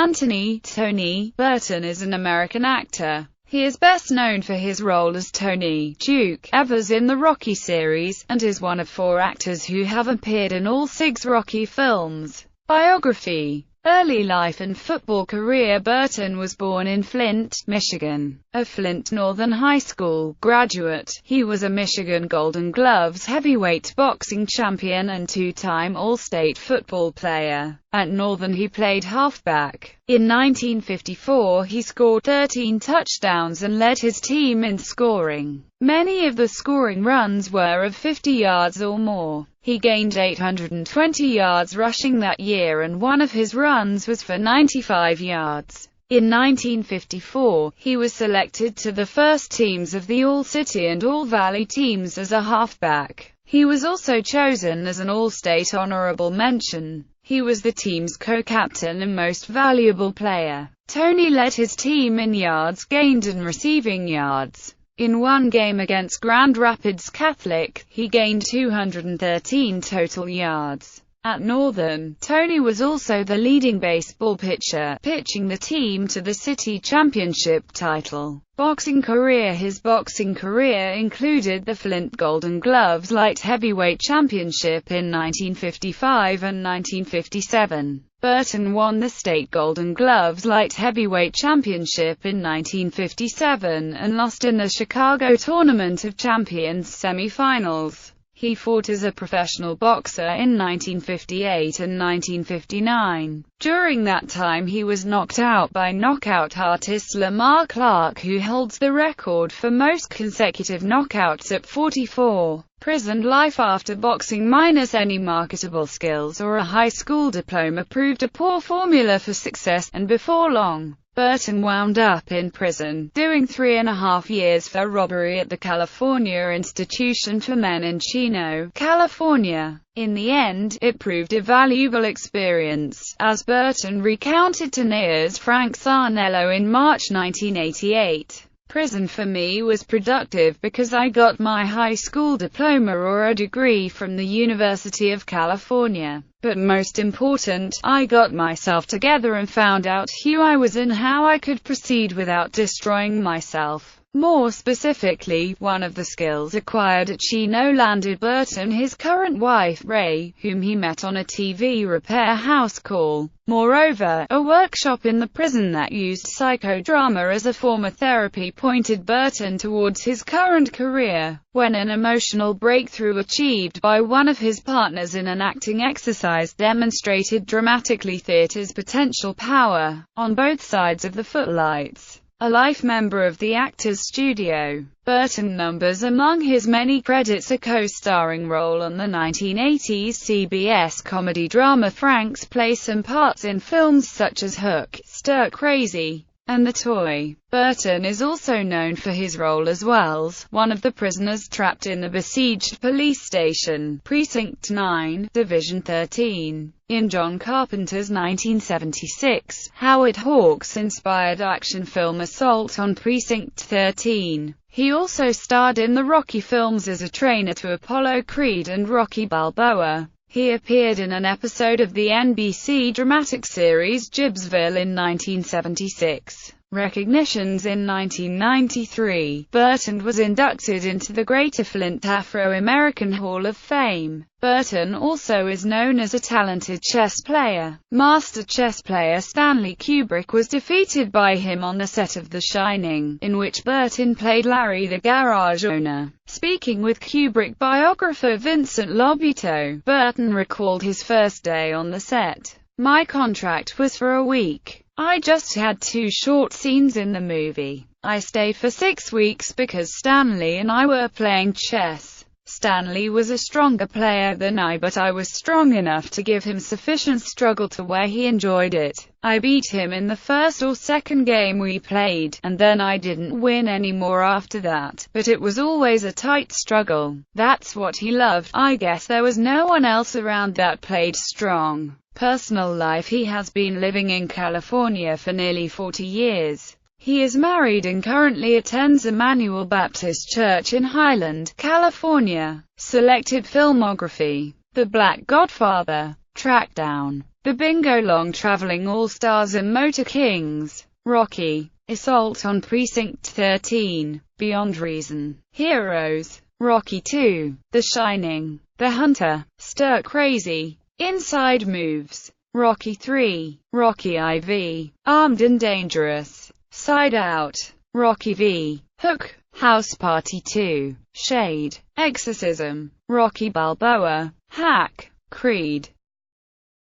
Anthony "Tony" Burton is an American actor. He is best known for his role as Tony "Duke" Evers in the Rocky series, and is one of 4 actors who have appeared in all 6 Rocky films. Biography. Early life and football career. Burton was born in Flint, Michigan. A Flint Northern High School graduate, he was a Michigan Golden Gloves heavyweight boxing champion and 2-time All-State football player. At Northern he played halfback. In 1954 he scored 13 touchdowns and led his team in scoring. Many of the scoring runs were of 50 yards or more. He gained 820 yards rushing that year, and one of his runs was for 95 yards. In 1954, he was selected to the first teams of the All-City and All-Valley teams as a halfback. He was also chosen as an All-State honorable mention. He was the team's co-captain and most valuable player. Tony led his team in yards gained and receiving yards. In one game against Grand Rapids Catholic, he gained 213 total yards. At Northern, Tony was also the leading baseball pitcher, pitching the team to the city championship title. Boxing career. His boxing career included the Flint Golden Gloves Light Heavyweight Championship in 1955 and 1957. Burton won the State Golden Gloves Light Heavyweight Championship in 1957, and lost in the Chicago Tournament of Champions semi-finals. He fought as a professional boxer in 1958 and 1959. During that time he was knocked out by knockout artist Lamar Clark, who holds the record for most consecutive knockouts at 44. Prison life. After boxing minus any marketable skills or a high school diploma proved a poor formula for success, and before long, Burton wound up in prison, doing 3.5 years for robbery at the California Institution for Men in Chino, California. In the end, it proved a valuable experience, as Burton recounted to Nayers Frank Sarnello in March 1988. Prison for me was productive because I got my high school diploma or a degree from the University of California. But most important, I got myself together and found out who I was and how I could proceed without destroying myself. More specifically, one of the skills acquired at Chino landed Burton his current wife, Ray, whom he met on a TV repair house call. Moreover, a workshop in the prison that used psychodrama as a form of therapy pointed Burton towards his current career. When an emotional breakthrough achieved by one of his partners in an acting exercise demonstrated dramatically theater's potential power, on both sides of the footlights. A life member of the Actors Studio, Burton numbers among his many credits a co-starring role on the 1980s CBS comedy drama Frank's Place and parts in films such as Hook, Stir Crazy, and The Toy. Burton is also known for his role as Wells, one of the prisoners trapped in the besieged police station, Precinct 9, Division 13, in John Carpenter's 1976, Howard Hawks-inspired action film Assault on Precinct 13. He also starred in the Rocky films as a trainer to Apollo Creed and Rocky Balboa. He appeared in an episode of the NBC dramatic series Gibbsville in 1976. Recognitions. In 1993, Burton was inducted into the Greater Flint Afro-American Hall of Fame. Burton also is known as a talented chess player. Master chess player Stanley Kubrick was defeated by him on the set of The Shining, in which Burton played Larry the garage owner. Speaking with Kubrick biographer Vincent Lobito, Burton recalled his first day on the set. "My contract was for a week. I just had 2 short scenes in the movie. I stayed for 6 weeks because Stanley and I were playing chess. Stanley was a stronger player than I, but I was strong enough to give him sufficient struggle to where he enjoyed it. I beat him in the first or second game we played, and then I didn't win any more after that, but it was always a tight struggle. That's what he loved. I guess there was no one else around that played strong." Personal life. He has been living in California for nearly 40 years. He is married and currently attends Emmanuel Baptist Church in Highland, California. Selected filmography: The Black Godfather, Trackdown, The Bingo Long Traveling All-Stars and Motor Kings. Rocky. Assault on Precinct 13. Beyond Reason. Heroes. Rocky 2. The Shining. The Hunter. Stir Crazy. Inside Moves. Rocky 3. Rocky IV. Armed and Dangerous. Side Out. Rocky V. Hook. House Party 2. Shade. Exorcism. Rocky Balboa. Hack. Creed.